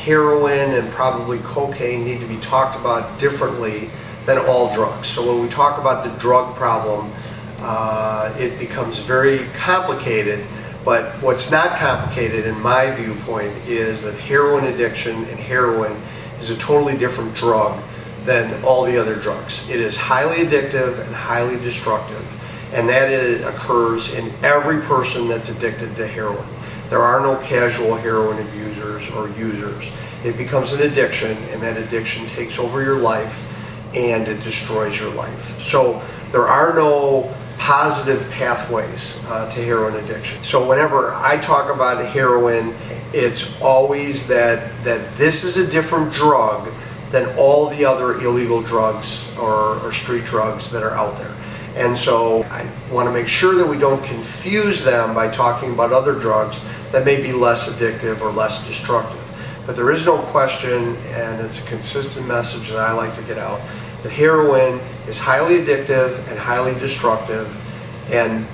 heroin and probably cocaine need to be talked about differently than all drugs. So when we talk about the drug problem, it becomes very complicated, but what's not complicated in my viewpoint is that heroin addiction and heroin is a totally different drug than all the other drugs. It is highly addictive and highly destructive, and that occurs in every person that's addicted to heroin. There are no casual heroin abusers or users. It becomes an addiction, and that addiction takes over your life and it destroys your life. So there are no positive pathways to heroin addiction. So whenever I talk about heroin, it's always that this is a different drug than all the other illegal drugs or street drugs that are out there. And so I want to make sure that we don't confuse them by talking about other drugs that may be less addictive or less destructive. But there is no question, and it's a consistent message that I like to get out, that heroin is highly addictive and highly destructive, and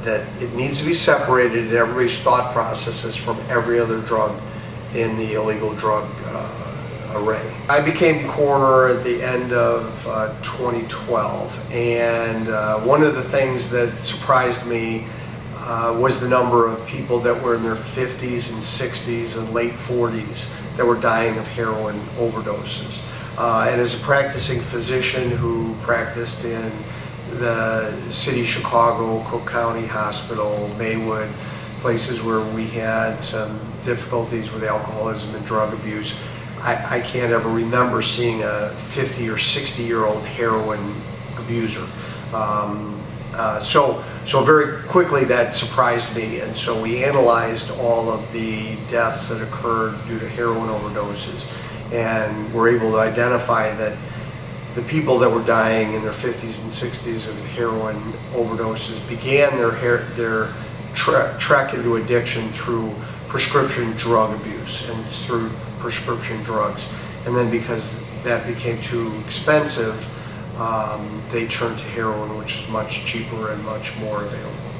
that it needs to be separated in everybody's thought processes from every other drug in the illegal drug array. I became coroner at the end of 2012, and one of the things that surprised me was the number of people that were in their 50s and 60s and late 40s that were dying of heroin overdoses. And as a practicing physician who practiced in the city of Chicago, Cook County Hospital, Maywood, places where we had some difficulties with alcoholism and drug abuse, I can't ever remember seeing a 50 or 60-year-old heroin abuser. So very quickly that surprised me, and so we analyzed all of the deaths that occurred due to heroin overdoses, and were able to identify that the people that were dying in their 50s and 60s of heroin overdoses began their trek into addiction through prescription drug abuse and through prescription drugs, and then because that became too expensive, they turned to heroin, which is much cheaper and much more available.